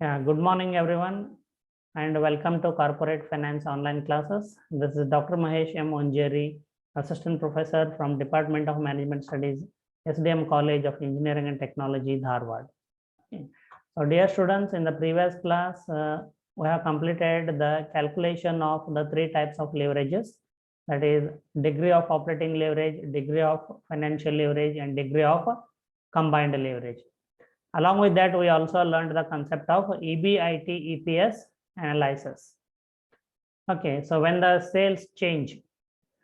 Yeah, good morning, everyone, and welcome to Corporate Finance online classes. This is Dr. Mahesh M. Onjeri, Assistant Professor from Department of Management Studies, SDM College of Engineering and Technology, Dharwad. Okay. So, dear students, in the previous class, we have completed the calculation of the three types of leverages, that is degree of operating leverage, degree of financial leverage, and degree of combined leverage. Along with that, we also learned the concept of EBIT EPS analysis. Okay, so when the sales change,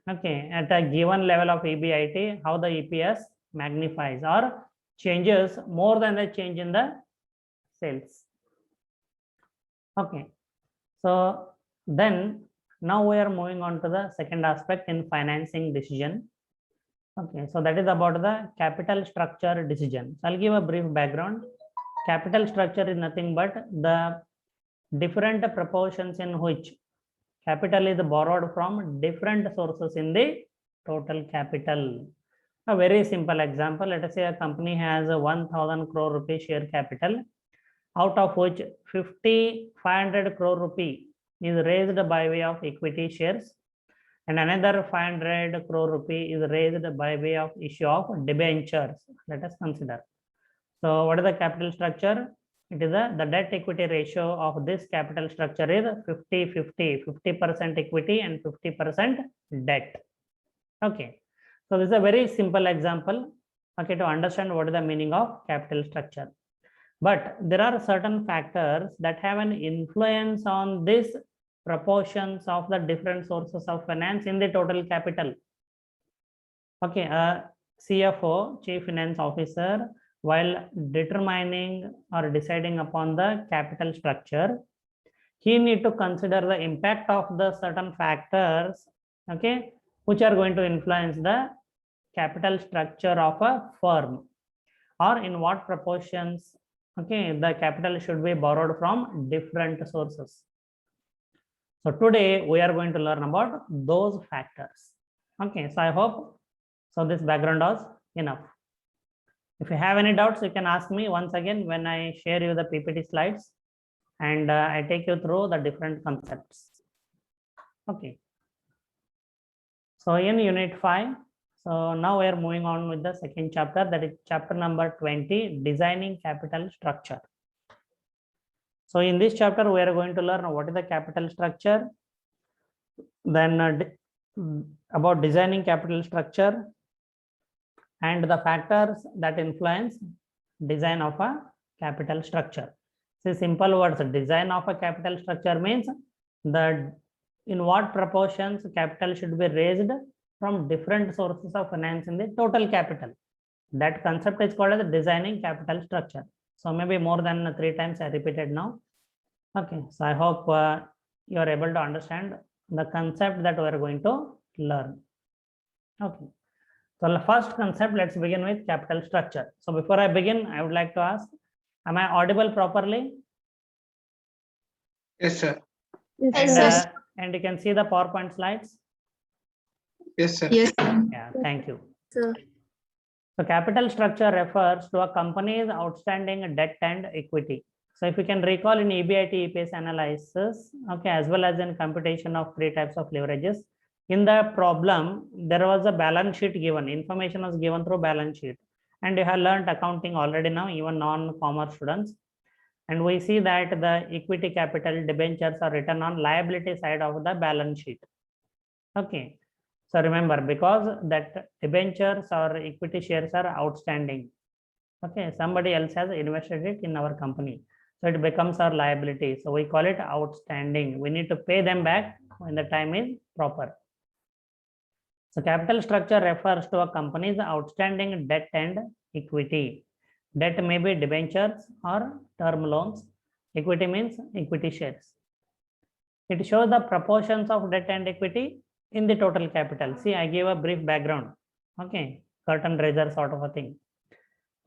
okay, at a given level of EBIT, how the EPS magnifies or changes more than the change in the sales. Okay, so then now we are moving on to the second aspect in financing decision. Okay, so that is about the capital structure decision. So I'll give a brief background. Capital structure is nothing but the different proportions in which capital is borrowed from different sources in the total capital. A very simple example, let us say a company has a 1000 crore rupee share capital, out of which 500 crore rupee is raised by way of equity shares, and another 500 crore rupee is raised by way of issue of debentures. Let us consider. So what is the capital structure? It is the debt equity ratio of this capital structure is 50-50, 50% equity and 50% debt. Okay. So this is a very simple example, okay, to understand what is the meaning of capital structure. But there are certain factors that have an influence on this proportions of the different sources of finance in the total capital. Okay, CFO, Chief Finance Officer, while determining or deciding upon the capital structure, he need to consider the impact of the certain factors, okay, which are going to influence the capital structure of a firm, or in what proportions, okay, the capital should be borrowed from different sources. So today we are going to learn about those factors. Okay, so I hope so this background was enough. If you have any doubts, you can ask me once again when I share you the PPT slides and I take you through the different concepts. Okay. So in unit 5, so now we are moving on with the second chapter, that is chapter number 20, designing capital structure. So in this chapter, we are going to learn what is the capital structure, then about designing capital structure, and the factors that influence design of a capital structure. See, simple words, design of a capital structure means the in what proportions capital should be raised from different sources of finance in the total capital. That concept is called as designing capital structure. So maybe more than 3 times I repeated now. Okay, so I hope you are able to understand the concept that we are going to learn. Okay. So the first concept, let's begin with capital structure. So before I begin, I would like to ask, am I audible properly? Yes, sir. Yes, sir. And you can see the PowerPoint slides? Yes, sir. Yes. Yeah, thank you. Sir. So capital structure refers to a company's outstanding debt and equity. So if you can recall in EBIT EPS analysis, okay, as well as in computation of 3 types of leverages, in the problem, there was a balance sheet given, information was given through balance sheet. And you have learned accounting already now, even non-commerce students. And we see that the equity capital debentures are written on liability side of the balance sheet. Okay. So remember, because that debentures or equity shares are outstanding. Okay, somebody else has invested it in our company. So it becomes our liability. So we call it outstanding. We need to pay them back when the time is proper. So capital structure refers to a company's outstanding debt and equity. Debt may be debentures or term loans. Equity means equity shares. It shows the proportions of debt and equity in the total capital. See, I gave a brief background. Okay, curtain raiser sort of a thing.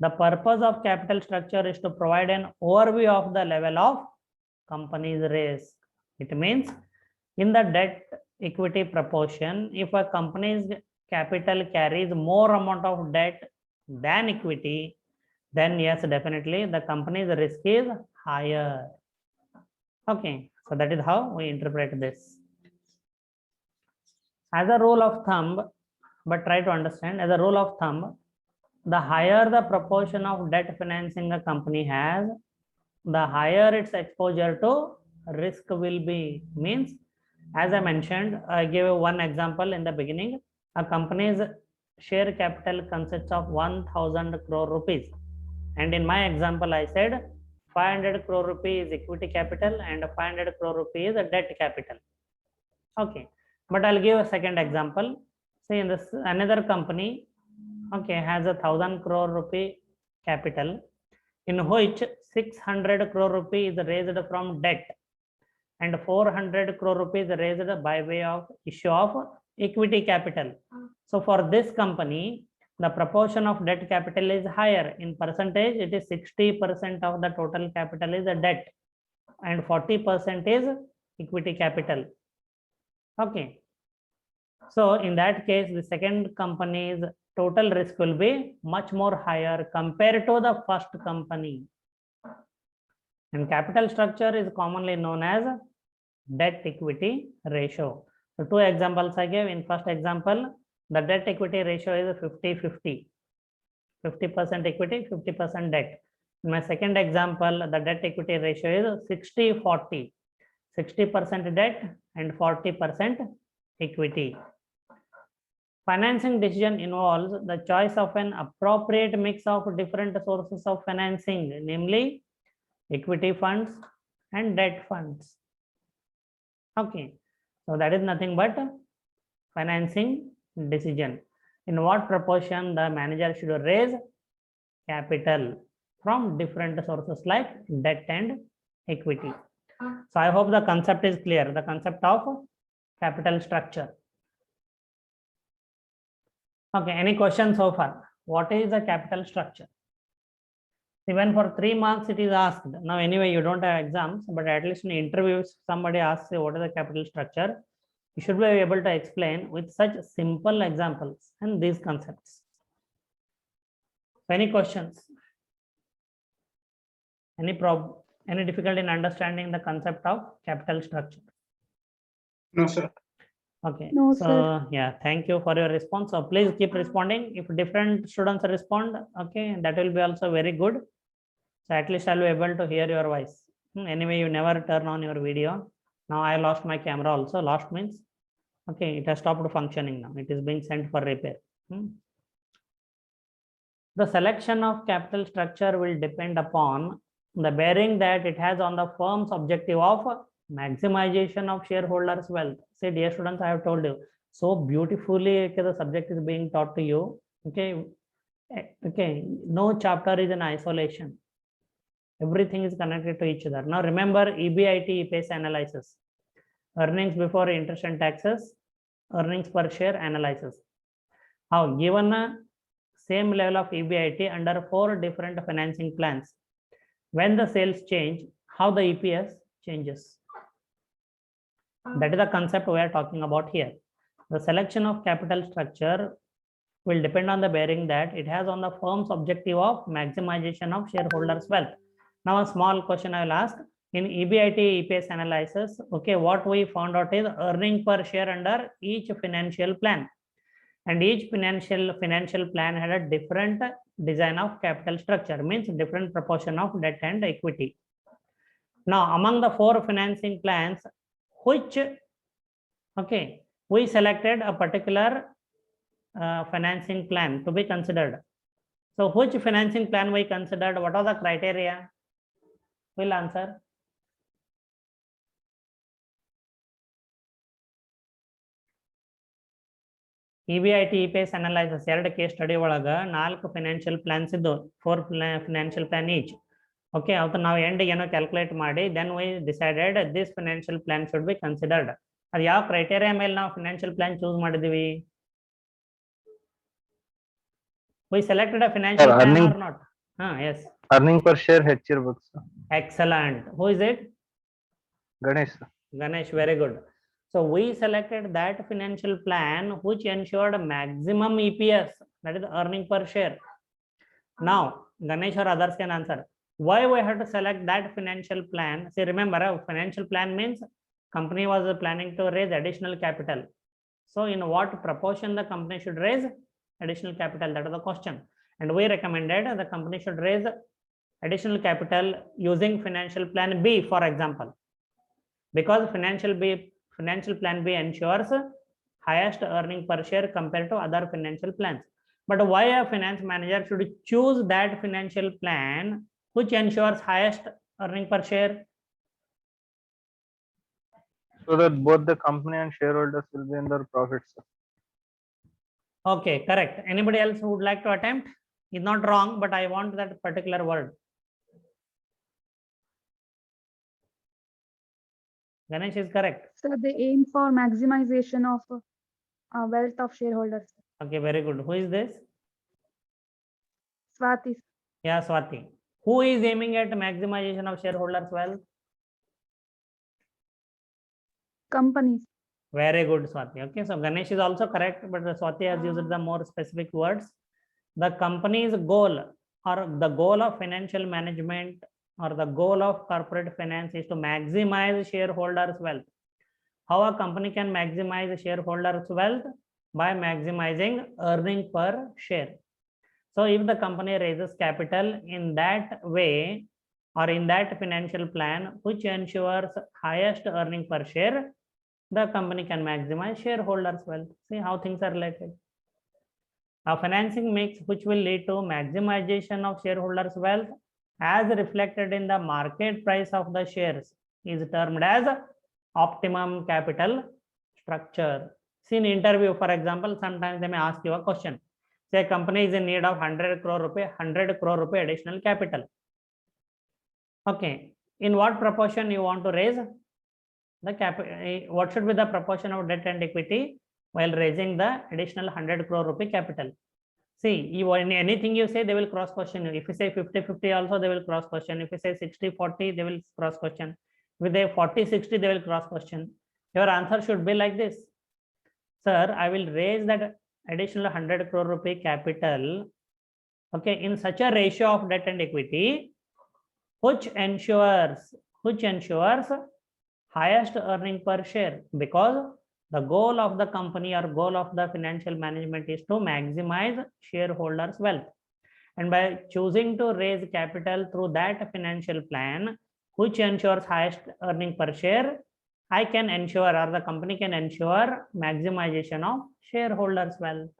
The purpose of capital structure is to provide an overview of the level of company's risk. It means in the debt equity proportion, if a company's capital carries more amount of debt than equity, then yes, definitely the company's risk is higher. Okay, so that is how we interpret this. As a rule of thumb, but try to understand, as a rule of thumb, the higher the proportion of debt financing a company has, the higher its exposure to risk will be. Means, as I mentioned, I gave one example in the beginning. A company's share capital consists of 1000 crore rupees. And in my example, I said 500 crore rupees equity capital and 500 crore rupees debt capital. Okay, but I'll give a second example. Say in this another company, okay, has 1000 crore rupee capital, in which 600 crore rupees is raised from debt and 400 crore rupees raised by way of issue of equity capital. So for this company, the proportion of debt capital is higher. In percentage, it is 60% of the total capital is a debt and 40% is equity capital. Okay. So in that case, the second company's total risk will be much more higher compared to the first company. And capital structure is commonly known as debt equity ratio. So two examples I gave. In first example, the debt equity ratio is 50-50. 50% equity, 50% debt. In my second example, the debt equity ratio is 60-40. 60% debt and 40% equity. Financing decision involves the choice of an appropriate mix of different sources of financing, namely equity funds and debt funds. Okay, so that is nothing but financing decision. In what proportion the manager should raise capital from different sources like debt and equity. So I hope the concept is clear, the concept of capital structure. Okay, any questions so far? What is the capital structure? Even for 3 marks it is asked. Now anyway, you don't have exams, but at least in interviews, somebody asks you what is the capital structure. You should be able to explain with such simple examples and these concepts. Any questions? Any difficulty in understanding the concept of capital structure? No, sir. Okay. No, so sir. yeah, thank you for your response. So please keep responding. If different students respond, okay, that will be also very good. So at least I'll be able to hear your voice. Anyway, you never turn on your video. Now I lost my camera also. Lost means, okay, it has stopped functioning now. It is being sent for repair. The selection of capital structure will depend upon the bearing that it has on the firm's objective of maximization of shareholders' wealth. Say, dear students, I have told you so beautifully. Okay, the subject is being taught to you. Okay, okay, no chapter is in isolation. Everything is connected to each other. Now remember EBIT EPS analysis, earnings before interest and taxes, earnings per share analysis. How given a same level of EBIT under 4 different financing plans, when the sales change, how the EPS changes. That is the concept we are talking about here. The selection of capital structure will depend on the bearing that it has on the firm's objective of maximization of shareholders' wealth. Now a small question I will ask. In EBIT EPS analysis, okay, what we found out is earning per share under each financial plan. And each financial plan had a different design of capital structure, means different proportion of debt and equity. Now among the 4 financing plans, which, okay, we selected a particular financing plan to be considered. So which financing plan we considered? What are the criteria? Will answer. EBIT EPS analysis 2 case study ಒಳಗ 4 financial plans ಇದ್ದು 4 financial plan each. Okay, ಅವತ್ತು ನಾವು end ಏನೋ calculate ಮಾಡಿ then we decided this financial plan should be considered. ಅದು ಯಾವ criteria ಮೇಲೆ ನಾವು financial plan choose ಮಾಡಿದೀವಿ? We selected a financial plan or not? Yes. Earning per share ಹೆಚ್ಚಿರಬೇಕು sir. Excellent. Who is it? Ganesh. Ganesh, very good. So we selected that financial plan which ensured maximum EPS, that is earning per share. Now Ganesh or others can answer. Why we have to select that financial plan? See, remember, a financial plan means company was planning to raise additional capital. So in what proportion the company should raise additional capital? That is the question. And we recommended the company should raise additional capital using financial plan B, for example, because financial plan B ensures highest earning per share compared to other financial plans. But why a finance manager should choose that financial plan which ensures highest earning per share? So that both the company and shareholders will be in their profits, sir. Okay, correct. Anybody else who would like to attempt? It's not wrong, but I want that particular word. Ganesh is correct. So they aim for maximization of wealth of shareholders. Okay, very good. Who is this? Swati. Yeah, Swati. Who is aiming at maximization of shareholders' wealth? Companies. Very good, Swati. Okay, so Ganesh is also correct, but Swati has used the more specific words. The company's goal or the goal of financial management or the goal of corporate finance is to maximize shareholders' wealth. How a company can maximize shareholders' wealth? By maximizing earning per share. So if the company raises capital in that way or in that financial plan which ensures highest earning per share, the company can maximize shareholders' wealth. See how things are related. A financing mix which will lead to maximization of shareholders' wealth as reflected in the market price of the shares is termed as optimum capital structure. See, in interview, for example, sometimes they may ask you a question. Say a company is in need of 100 crore rupee additional capital. Okay, in what proportion you want to raise the capital? What should be the proportion of debt and equity while raising the additional 100 crore rupee capital? See, anything you say, they will cross question you. If you say 50-50 also, they will cross question. If you say 60-40, they will cross question. If they 40-60, they will cross question. Your answer should be like this. Sir, I will raise that additional 100 crore rupee capital, okay, in such a ratio of debt and equity which ensures highest earning per share, because the goal of the company or goal of the financial management is to maximize shareholders' wealth. And by choosing to raise capital through that financial plan which ensures highest earning per share, I can ensure or the company can ensure maximization of shareholders' wealth.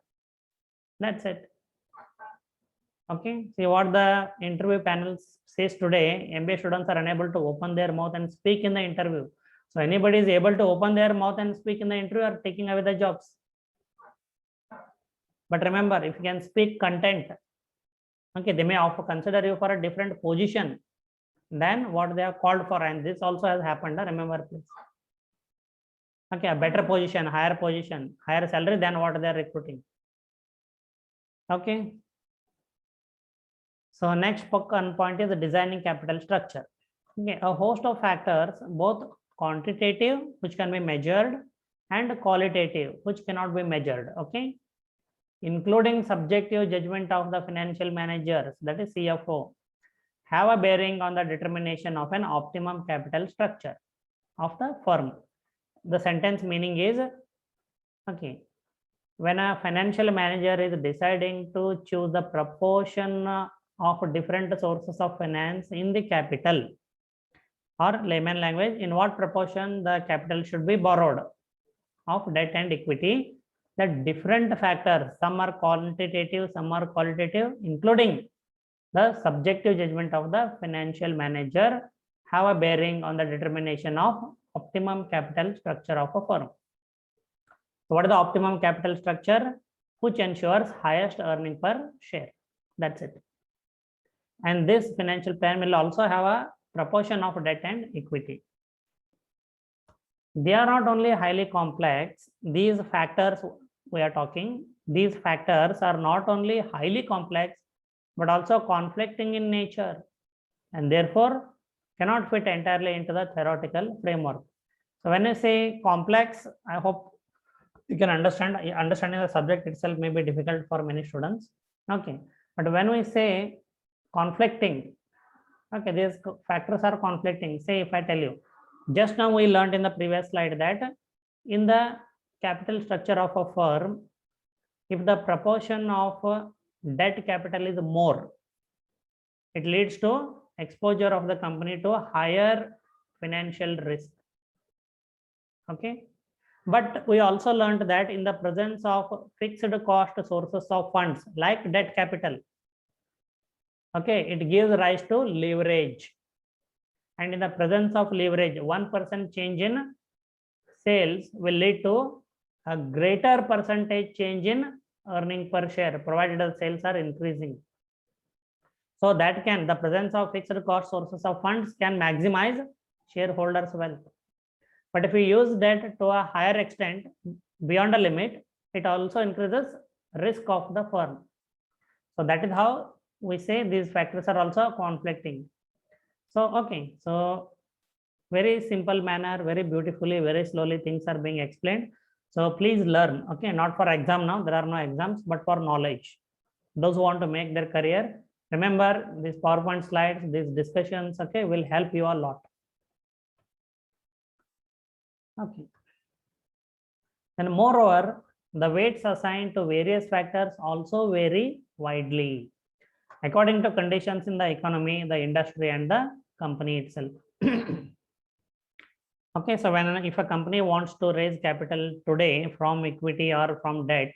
That's it. Okay, see what the interview panel says today. MBA students are unable to open their mouth and speak in the interview. So anybody is able to open their mouth and speak in the interview are taking away the jobs. But remember, if you can speak content, okay, they may also consider you for a different position than what they are called for. And this also has happened. Remember, please. Okay, a better position, higher salary than what they are recruiting. Okay. So next point is designing capital structure. Okay, a host of factors, both quantitative, which can be measured, and qualitative, which cannot be measured. Okay, including subjective judgment of the financial managers, that is CFO, have a bearing on the determination of an optimum capital structure of the firm. The sentence meaning is, okay, when a financial manager is deciding to choose the proportion of different sources of finance in the capital, or layman language, in what proportion the capital should be borrowed of debt and equity, the different factors, some are quantitative, some are qualitative, including the subjective judgment of the financial manager, have a bearing on the determination of optimum capital structure of a firm. So what is the optimum capital structure? Which ensures highest earning per share. That's it. And this financial plan will also have a proportion of debt and equity. They are not only highly complex, these factors we are talking, these factors are not only highly complex, but also conflicting in nature, and therefore cannot fit entirely into the theoretical framework. So when I say complex, I hope you can understand. Understanding the subject itself may be difficult for many students. Okay, but when we say conflicting. Okay, these factors are conflicting. Say if I tell you, just now we learned in the previous slide that in the capital structure of a firm, if the proportion of debt capital is more, it leads to exposure of the company to a higher financial risk. Okay, but we also learned that in the presence of fixed cost sources of funds like debt capital, okay, it gives rise to leverage. And in the presence of leverage, 1% change in sales will lead to a greater percentage change in earning per share, provided the sales are increasing. So that can, the presence of fixed cost sources of funds can maximize shareholders' wealth. But if we use debt to a higher extent, beyond a limit, it also increases risk of the firm. So that is how we say these factors are also conflicting. So, okay, so very simple manner, very beautifully, very slowly things are being explained. So please learn, okay, not for exam now, there are no exams, but for knowledge. Those who want to make their career, remember these PowerPoint slides, these discussions, okay, will help you a lot. Okay. And moreover, the weights assigned to various factors also vary widely according to conditions in the economy, the industry, and the company itself. Okay, so if a company wants to raise capital today from equity or from debt,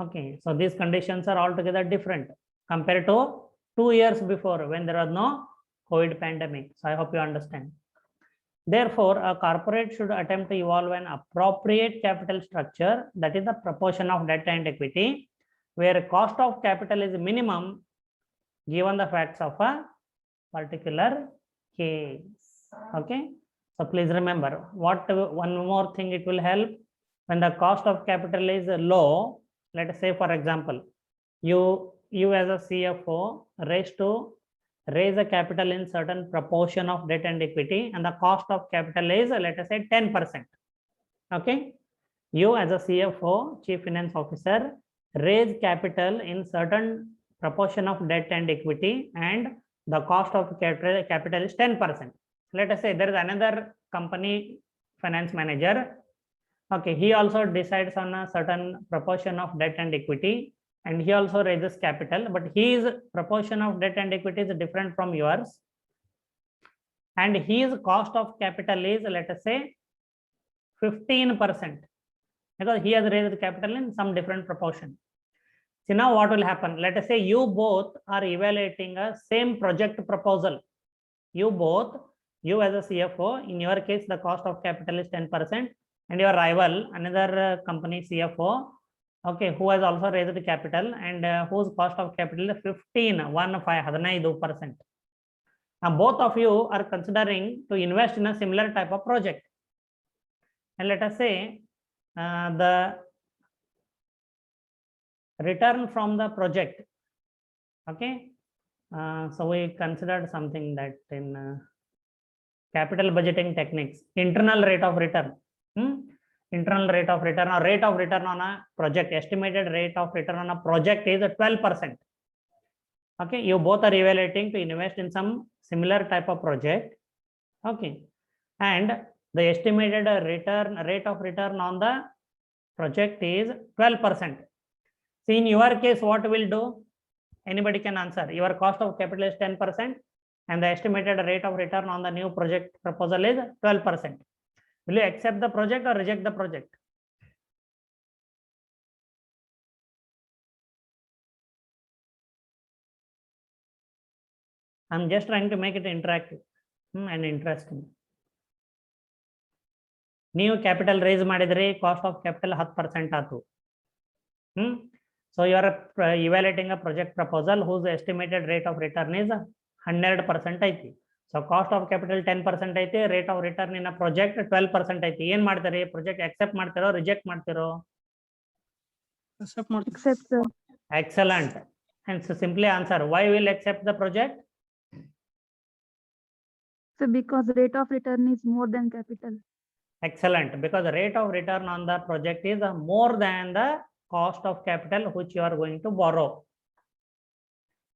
okay, so these conditions are altogether different compared to 2 years before when there was no COVID pandemic. So I hope you understand. Therefore, a corporate should attempt to evolve an appropriate capital structure, that is the proportion of debt and equity, where cost of capital is minimum given the facts of a particular case. Okay, so please remember one more thing it will help when the cost of capital is low. Let us say, for example, you as a CFO raise a capital in certain proportion of debt and equity, and the cost of capital is, let us say, 10%. Okay, you as a CFO, Chief Finance Officer, raise capital in certain proportion of debt and equity, and the cost of capital is 10%. Let us say there is another company finance manager. Okay, he also decides on a certain proportion of debt and equity, and he also raises capital, but his proportion of debt and equity is different from yours, and his cost of capital is, let us say, 15%, because he has raised capital in some different proportion. See, now what will happen? Let us say you both are evaluating a same project proposal. You as a CFO, in your case, the cost of capital is 10%, and your rival, another company CFO, okay, who has also raised capital and whose cost of capital is 15%. Now, both of you are considering to invest in a similar type of project. And let us say the return from the project. Okay, so we considered something that in capital budgeting techniques, internal rate of return. Internal rate of return or rate of return on a project, estimated rate of return on a project is 12%. Okay, you both are evaluating to invest in some similar type of project. Okay, and the estimated rate of return on the project is 12%. See, in your case, what will do? Anybody can answer. Your cost of capital is 10%, and the estimated rate of return on the new project proposal is 12%. Will you accept the project or reject the project? I'm just trying to make it interactive and interesting. New capital raise madidre, cost of capital 10% aatu. So you are evaluating a project proposal whose estimated rate of return is 100% aiti. So cost of capital 10% aiti, rate of return in a project 12% aiti. Yen ಮಾಡ್ತಾರೆ project accept ಮಾಡ್ತಿರೋ reject ಮಾಡ್ತಿರೋ? Accept, sir. Excellent. And so simply answer, why will accept the project? So because rate of return is more than capital. Excellent, because the rate of return on the project is more than the cost of capital which you are going to borrow.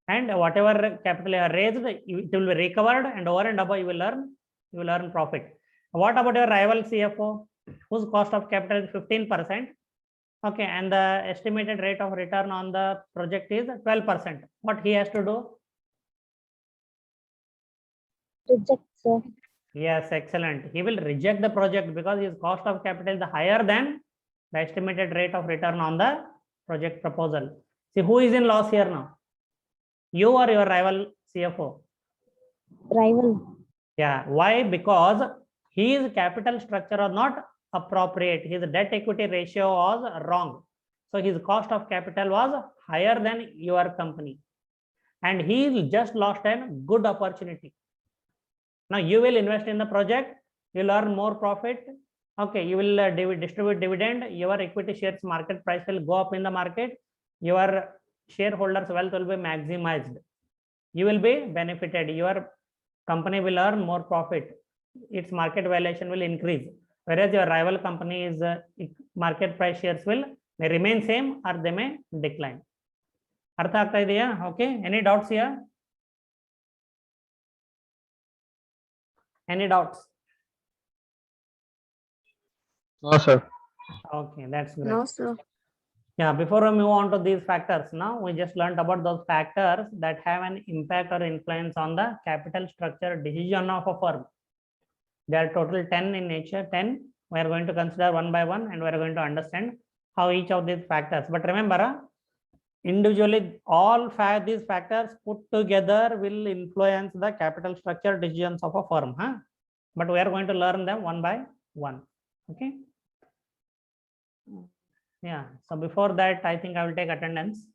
and whatever capital you have raised, it will be recovered, and over and above you will earn profit. What about your rival CFO, whose cost of capital is 15%? Okay, and the estimated rate of return on the project is 12%. What he has to do? Reject, sir. Yes, excellent. He will reject the project because his cost of capital is higher than the estimated rate of return on the project proposal. See, who is in loss here now? You or your rival CFO? Rival. Yeah. Why? Because his capital structure was not appropriate. His debt equity ratio was wrong. So his cost of capital was higher than your company. And he just lost a good opportunity. Now you will invest in the project, you'll earn more profit. Okay, you will distribute dividend, your equity shares market price will go up in the market, your shareholders' wealth will be maximized. You will be benefited, your company will earn more profit, its market valuation will increase. Whereas your rival company's market price shares may remain same or they may decline. Artha aagta ideya? Okay, any doubts here? Any doubts? No, sir. Okay, that's great. No, sir. Yeah, before we move on to these factors, now we just learned about those factors that have an impact or influence on the capital structure decision of a firm. There are total 10 in nature, 10. We are going to consider one by one and we are going to understand how each of these factors. But remember, individually, all these factors put together will influence the capital structure decisions of a firm. But we are going to learn them one by one. Okay. Yeah. So before that, I think I will take attendance.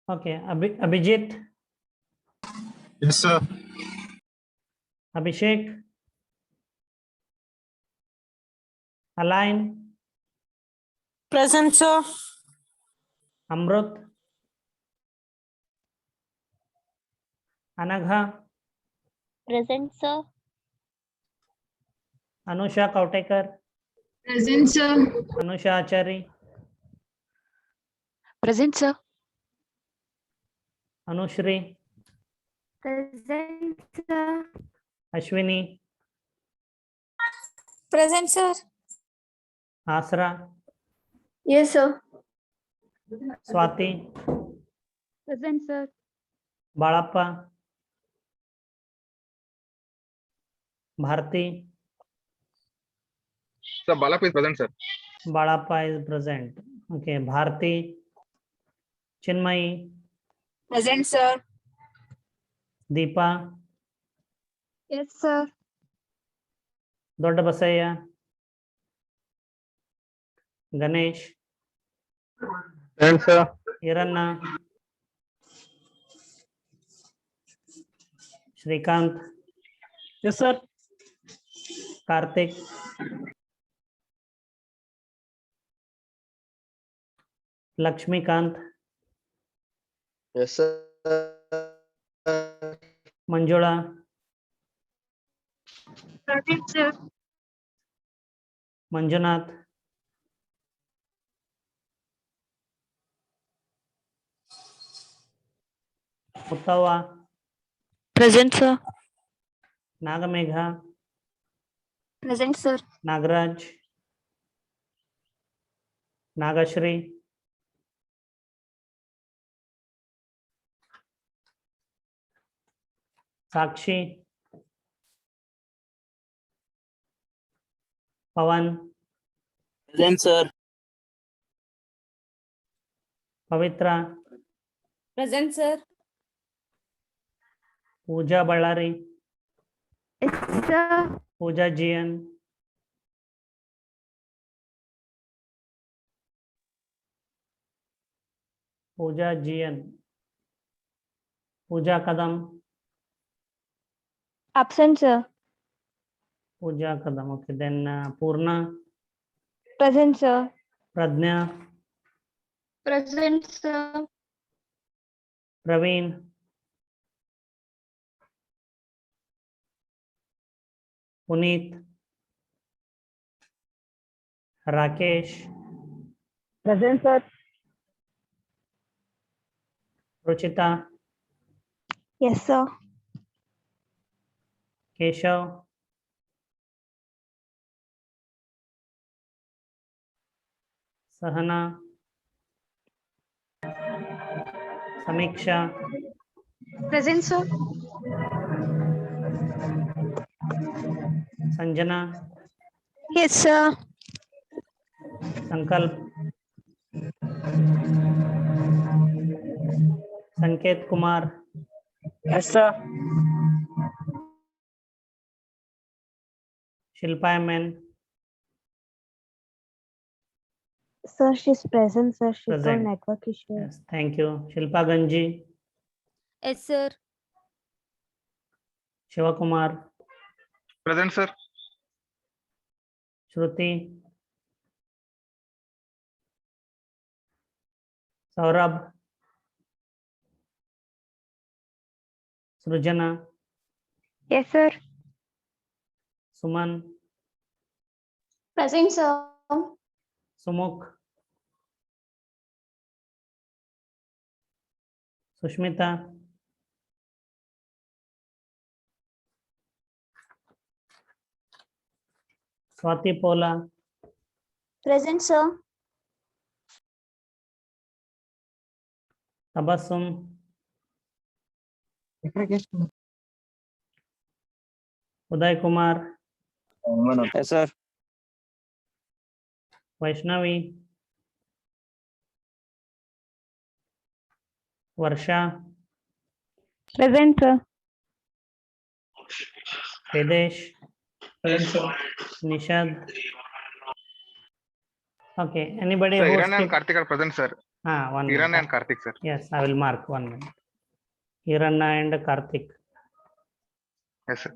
Okay, Abhijit, Yes, sir. Abhishek, Align, Present, sir. Amrut, Anagha, Present, sir. Anusha Kautekar, Present, sir. Anusha Achari, Present, sir. Anushri, Present, sir. Ashwini, Present, sir. Asra, Yes, sir. Swati, Present, sir. Balappa, Bharti, Sir, Balap is present, sir. Balappa is present. Okay, Bharti, Chinmayi, Present, sir. Deepa, Yes, sir. Dodda Basaya, Ganesh, Present, sir. Iranna, Shrikant, Yes, sir. Karthik, Lakshmikant, Yes, sir. Manjula, Present, sir. Manjunath, Uttava, Present, sir. Nagamegha, Present, sir. Nagraj, Nagashri, Sakshi, Pawan, Present, sir. Pavitra, Present, sir. Pooja Ballari, Yes, sir. Pooja Jian. Pooja Jian. Pooja Kadam. Absent, sir. Pooja Kadam. Okay, then Purna. Present, sir. Pradnya. Present, sir. Praveen. Puneet. Rakesh. Present, sir. Ruchita. Yes, sir. Keshav. Sahana. Samiksha. Present, sir. Sanjana. Yes, sir. Sankalp. Sanket Kumar. Yes, sir. Shilpa MN. Sir, she's present, sir. She told Present. network issue. Yes, thank you. Shilpa Ganji. Yes, sir. Shiva Kumar. Present, sir. Shruti. Saurabh. Srujana. Yes, sir. Suman. Present, sir. Sumukh. Sushmita. Swati Pola. Present, sir. Tabassum. Uday Kumar. Yes, sir. Vaishnavi. Varsha. Present, sir. Vedesh. Nishad. Okay, anybody Sir, who Iran and skip? Karthik are present, sir. One Iran minute. and Karthik, sir. Yes, I will mark 1 minute. Hiranna and Karthik. Yes, sir.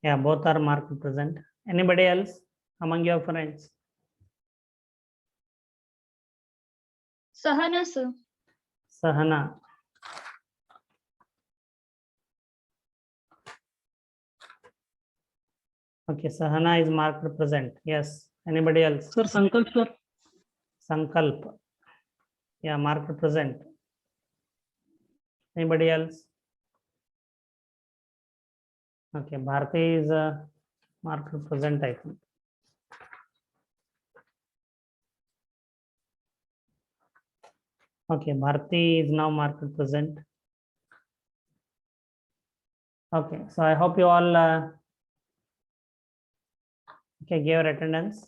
Yeah, both are marked present. Anybody else among your friends? Sahana, sir. Sahana. Okay, Sahana is marked present. Yes. Anybody else? Sir, Sankalp, sir. Sankalp. Yeah, marked present. Anybody else? Okay, Bharti is marked present, I think. Okay, Bharti is now marked present. Okay, so I hope you all gave your attendance.